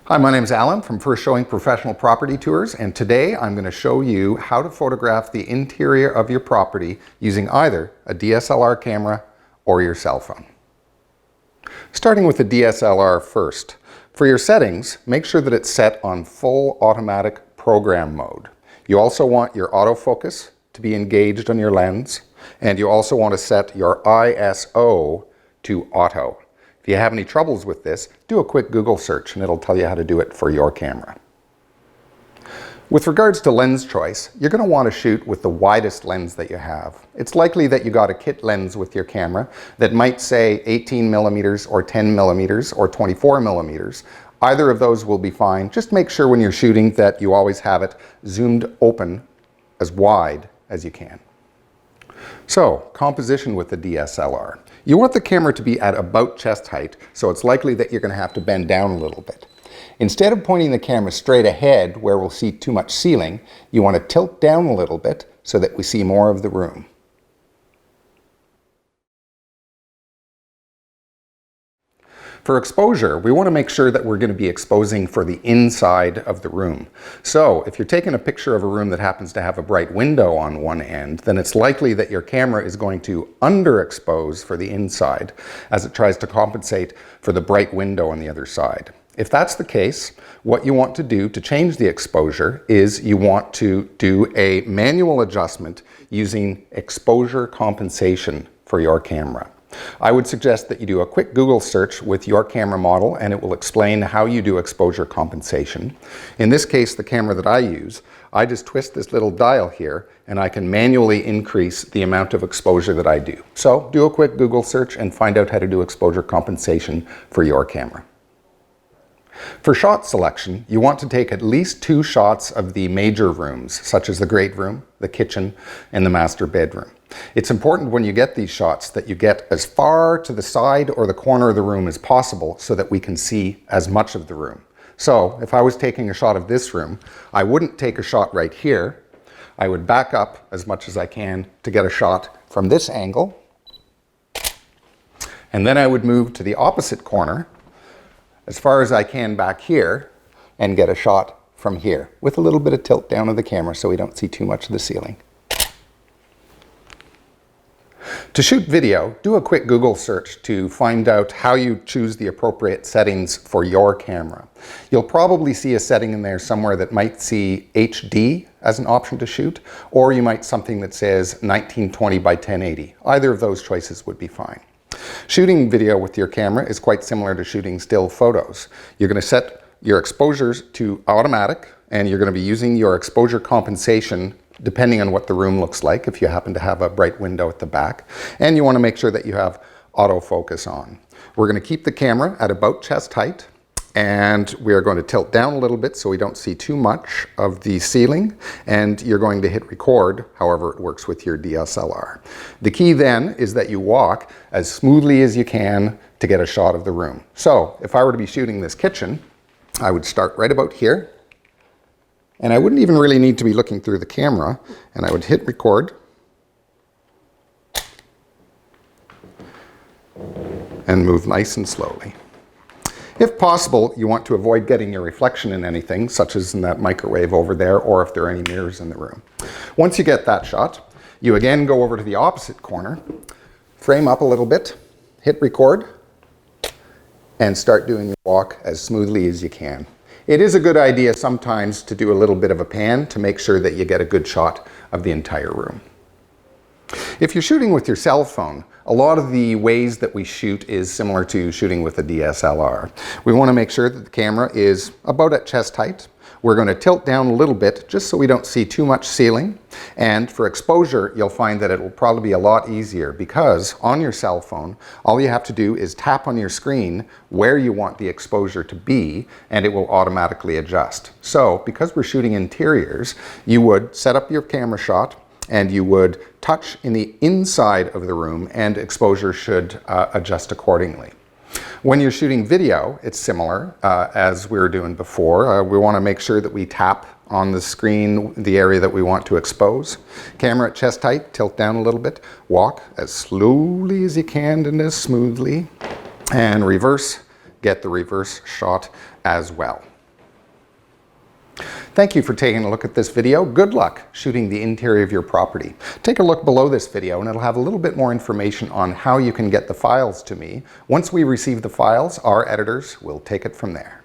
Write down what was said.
Hi, my name is Alan from First Showing Professional Property Tours, and today I'm going to show you how to photograph the interior of your property using either a DSLR camera or your cell phone. Starting with the DSLR first. For your settings, make sure that it's set on full automatic program mode. You also want your autofocus to be engaged on your lens, and you also want to set your ISO to auto. If you have any troubles with this, do a quick Google search and it'll tell you how to do it for your camera. With regards to lens choice, you're going to want to shoot with the widest lens that you have. It's likely that you got a kit lens with your camera that might say 18 millimeters or 10 millimeters or 24 millimeters. Either of those will be fine. Just make sure when you're shooting that you always have it zoomed open as wide as you can. So, composition with the DSLR. You want the camera to be at about chest height, so it's likely that you're going to have to bend down a little bit. Instead of pointing the camera straight ahead where we'll see too much ceiling, you want to tilt down a little bit so that we see more of the room. For exposure, we want to make sure that we're going to be exposing for the inside of the room. So if you're taking a picture of a room that happens to have a bright window on one end, then it's likely that your camera is going to underexpose for the inside as it tries to compensate for the bright window on the other side. If that's the case, what you want to do to change the exposure is you want to do a manual adjustment using exposure compensation for your camera. I would suggest that you do a quick Google search with your camera model and it will explain how you do exposure compensation. In this case, the camera that I use, I just twist this little dial here and I can manually increase the amount of exposure that I do. So do a quick Google search and find out how to do exposure compensation for your camera. For shot selection, you want to take at least 2 shots of the major rooms, such as the great room, the kitchen, and the master bedroom. It's important when you get these shots that you get as far to the side or the corner of the room as possible so that we can see as much of the room. So if I was taking a shot of this room, I wouldn't take a shot right here. I would back up as much as I can to get a shot from this angle. And then I would move to the opposite corner as far as I can back here and get a shot from here with a little bit of tilt down of the camera so we don't see too much of the ceiling. To shoot video, do a quick Google search to find out how you choose the appropriate settings for your camera. You'll probably see a setting in there somewhere that might see HD as an option to shoot, or you might something that says 1920 by 1080. Either of those choices would be fine. Shooting video with your camera is quite similar to shooting still photos. You're going to set your exposures to automatic and you're going to be using your exposure compensation depending on what the room looks like if you happen to have a bright window at the back. And you want to make sure that you have autofocus on. We're going to keep the camera at about chest height and we are going to tilt down a little bit so we don't see too much of the ceiling, and you're going to hit record however it works with your DSLR. The key then is that you walk as smoothly as you can to get a shot of the room. So if I were to be shooting this kitchen, I would start right about here and I wouldn't even really need to be looking through the camera, and I would hit record and move nice and slowly. If possible, you want to avoid getting your reflection in anything, such as in that microwave over there, or if there are any mirrors in the room. Once you get that shot, you again go over to the opposite corner, frame up a little bit, hit record, and start doing your walk as smoothly as you can. It is a good idea sometimes to do a little bit of a pan to make sure that you get a good shot of the entire room. If you're shooting with your cell phone, a lot of the ways that we shoot is similar to shooting with a DSLR. We want to make sure that the camera is about at chest height. We're going to tilt down a little bit just so we don't see too much ceiling. And for exposure, you'll find that it will probably be a lot easier because on your cell phone, all you have to do is tap on your screen where you want the exposure to be and it will automatically adjust. So because we're shooting interiors, you would set up your camera shot and you would touch in the inside of the room and exposure should adjust accordingly. When you're shooting video, it's similar as we were doing before. We want to make sure that we tap on the screen the area that we want to expose. Camera at chest height, tilt down a little bit, walk as slowly as you can and as smoothly, and reverse, get the reverse shot as well. Thank you for taking a look at this video. Good luck shooting the interior of your property. Take a look below this video and it'll have a little bit more information on how you can get the files to me. Once we receive the files, our editors will take it from there.